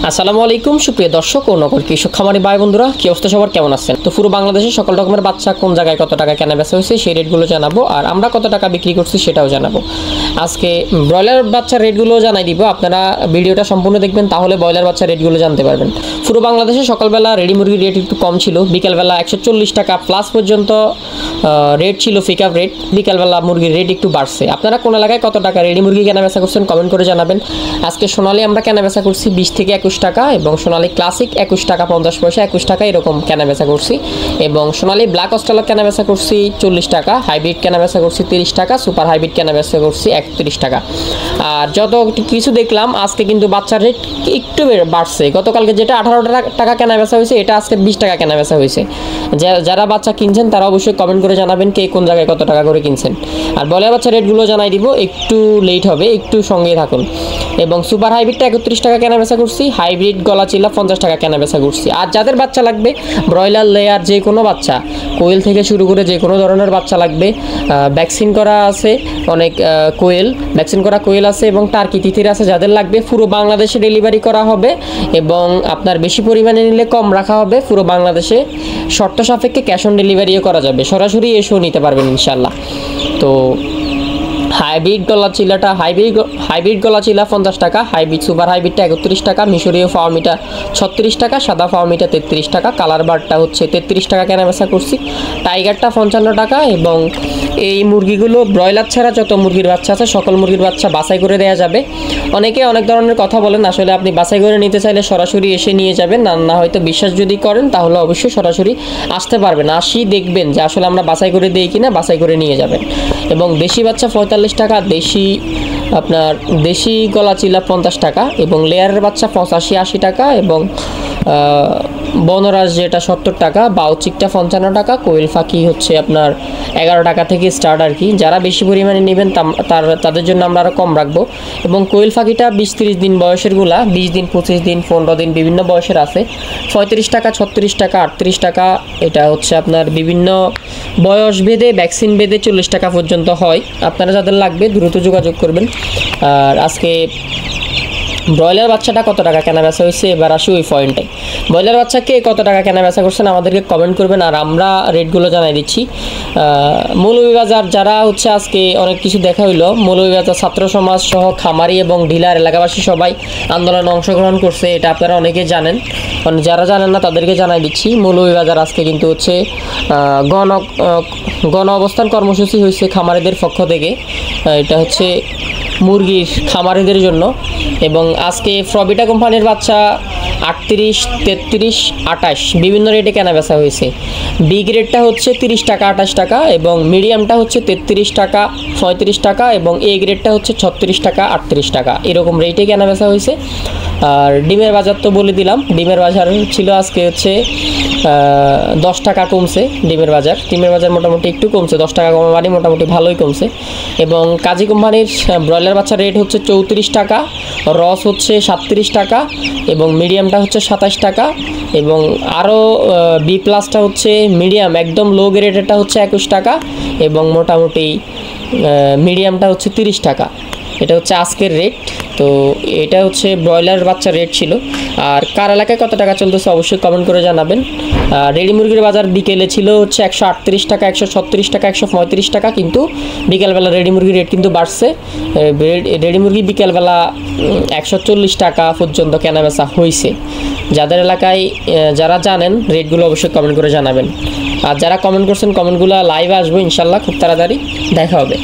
আসসালামু আলাইকুম সুপ্রিয় দর্শক ও নগর কৃষক খামারি ভাই বন্ধুরা, কি অবস্থা সবার, কেমন আছেন? তো পুরো বাংলাদেশে সকল রকমের বাচ্চা কোন জায়গায় কত টাকা কেনা বেচা হয়েছে সেই রেটগুলো জানাবো, আর আমরা কত টাকা বিক্রি করছি সেটাও জানাবো। আজকে ব্রয়লার বাচ্চার রেটগুলো জানাই দিব, আপনারা ভিডিওটা সম্পূর্ণ দেখবেন, তাহলে ব্রয়লার বাচ্চার রেটগুলো জানতে পারবেন। পুরো বাংলাদেশে সকালবেলা রেডি মুরগির রেট একটু কম ছিল, বিকালবেলা 140 টাকা প্লাস পর্যন্ত রেট ছিল, পিকআপ রেট। বিকালবেলা মুরগির রেট একটু বাড়ছে। আপনারা কোন এলাকায় কত টাকা রেডি মুরগি কেনা বেচা করছেন কমেন্ট করে জানাবেন। আজকে সোনালি আমরা কেনা বেচা করছি 20 থেকে 21 টাকা, এবং সোনালি ক্লাসিক 21 টাকা 50 পয়সা, 21 টাকা এরকম কেনা বেচা করছি। এবং সোনালি ব্ল্যাক অস্ট্রেলিয়া কেনা বেচা করছি 40 টাকা, হাইব্রিড কেনা বেচা করছি 30 টাকা, সুপার হাইব্রিড কেনা বেচা করছি 31 টাকা। আর যত কিছু দেখলাম আজকে কিন্তু বাচ্চার রেট একটু বাড়ছে। গতকালকে যেটা 18 টাকা কেনা বেচা হয়েছে, এটা আজকে 20 টাকা কেনা বেচা হয়েছে। যারা বাচ্চা কিনছেন তারা অবশ্যই কমেন্ট করে জানাবেন কে কোন জায়গায় কত টাকা করে কিনছেন। আর ব্রয়লার বাচ্চা রেটগুলো জানাই দিব, একটু লেট হবে, একটু সঙ্গে থাকুন। এবং সুপার হাইব্রিডটা 31 টাকা কেনা বেচা করছি, হাইব্রিড গলা চিলা 50 টাকা কেনা বেচা করছি। আর যাদের বাচ্চা লাগবে ব্রয়লার লেয়ার যে কোনো বাচ্চা, কোয়েল থেকে শুরু করে যে কোনো ধরনের বাচ্চা লাগবে, ভ্যাকসিন করা আছে অনেক কোয়েল, ভ্যাকসিন করা কোয়েল আছে এবং টার্কি তিথির আছে, যাদের লাগবে পুরো বাংলাদেশে ডেলিভারি করা হবে। এবং আপনার বেশি পরিমাণে নিলে কম রাখা হবে। পুরো বাংলাদেশে শর্ত সাপেক্ষে ক্যাশ অন ডেলিভারিও করা যাবে, সরাসরি এসেও নিতে পারবেন ইনশাল্লাহ। তো হাইব্রিড গলা চিলাটা হাইব্রিড গলা চিলা 50 টাকা, হাইব্রিড সুপার হাইব্রিডটা 31 টাকা, মিশরীয় ফার্মিটা 36 টাকা, সাদা ফার্মিটা 33 টাকা, কালার বারটা হচ্ছে 33 টাকা কেনা বেচা করছি, টাইগারটা 55 টাকা। এবং এই মুরগিগুলো ব্রয়লার ছাড়া যত মুরগির বাচ্চা আছে সকল মুরগির বাচ্চা বাছাই করে দেওয়া যাবে। অনেকে অনেক ধরনের কথা বলেন, আসলে আপনি বাছাই করে নিতে চাইলে সরাসরি এসে নিয়ে যাবেন, না হয়তো বিশ্বাস যদি করেন তাহলে অবশ্যই সরাসরি আসতে পারবেন। আসি দেখবেন যে আসলে আমরা বাছাই করে দিই কিনা, বাছাই করে নিয়ে যাবেন। এবং দেশি বাচ্চা 45 টাকা, দেশি গলা চিলা 50 টাকা, এবং লেয়ারের বাচ্চা 85-80 টাকা, এবং বনরাজ যেটা 70 টাকা, বাউচিকটা 55 টাকা, কোয়েল ফাঁকি হচ্ছে আপনার 11 টাকা থেকে স্টার্ট আর কি। যারা বেশি পরিমাণে নেবেন তাদের জন্য আমরা আরও কম রাখবো। এবং কোয়েল ফাঁকিটা 20-30 দিন বয়সেরগুলা 20 দিন 25 দিন 15 দিন বিভিন্ন বয়সের আছে 35 টাকা, 36 টাকা, 38 টাকা। এটা হচ্ছে আপনার বিভিন্ন বয়স ভেদে, ভ্যাকসিন ভেদে 40 টাকা পর্যন্ত হয়। আপনারা যাদের লাগবে দ্রুত যোগাযোগ করবেন। আর আজকে ব্রয়লার বাচ্চাটা কত টাকা কেনা বেচা হয়েছে, এবার আসি ওই পয়েন্টে। ব্রয়লার বাচ্চাকে কত টাকা কেনা বেচা করছেন আমাদেরকে কমেন্ট করবেন, আর আমরা রেটগুলো জানাই দিচ্ছি। মৌলভীবাজার যারা হচ্ছে আজকে অনেক কিছু দেখা হইলো, মৌলভীবাজার ছাত্র সমাজ সহ খামারি এবং ডিলার এলাকাবাসী সবাই আন্দোলনে অংশগ্রহণ করছে, এটা আপনারা অনেকে জানেন। যারা জানেন না তাদেরকে জানাই দিচ্ছি। মৌলভীবাজার আজকে কিন্তু হচ্ছে গণ অবস্থান কর্মসূচি হয়েছে খামারিদের পক্ষ থেকে। এটা হচ্ছে মুরগির খামারিদের জন্য। এবং আজকে ফ্রবিটা কোম্পানির বাচ্চা 38, 33, 28 বিভিন্ন রেটে কেনা বেচা হয়েছে। বিগ রেটটা হচ্ছে 30 টাকা, 28 টাকা, এবং মিডিয়ামটা হচ্ছে 33 টাকা, 35 টাকা, এবং এ গ্রেডটা হচ্ছে 36 টাকা, 38 টাকা, এরকম রেটে কেনা বেচা হয়েছে। আর ডিমের বাজার তো বলে দিলাম, ডিমের বাজার ছিল আজকে হচ্ছে 10 টাকা কমছে ডিমের বাজার মোটামুটি একটু কমছে, 10 টাকা কমা মানে মোটামুটি ভালোই কমছে। এবং কাজী কোম্পানির ব্রয়লার বাচ্চার রেট হচ্ছে 34 টাকা, রস হচ্ছে 37 টাকা, এবং মিডিয়ামটা হচ্ছে 27 টাকা, এবং আরও বি প্লাসটা হচ্ছে মিডিয়াম একদম লো গ্রেডেরটা হচ্ছে 21 টাকা, এবং মোটামুটি মিডিয়ামটা হচ্ছে 30 টাকা। এটা হচ্ছে আজকের রেট। তো এটা হচ্ছে ব্রয়লার বাচ্চার রেট ছিল। আর কার এলাকায় কত টাকা চলতেছে অবশ্যই কমেন্ট করে জানাবেন। রেডি মুরগির বাজার বিকেলে ছিল হচ্ছে 138 টাকা, 136 টাকা, 135 টাকা, কিন্তু বিকেলবেলা রেডি মুরগির রেট কিন্তু বাড়ছে। রেডি মুরগি বিকেলবেলা 140 টাকা পর্যন্ত কেনা বেচা হয়েছে। যাদের এলাকায় যারা জানেন রেটগুলো অবশ্যই কমেন্ট করে জানাবেন। আর যারা কমেন্ট করছেন কমেন্টগুলো লাইভে আসবো ইনশাল্লাহ, খুব তাড়াতাড়ি দেখা হবে।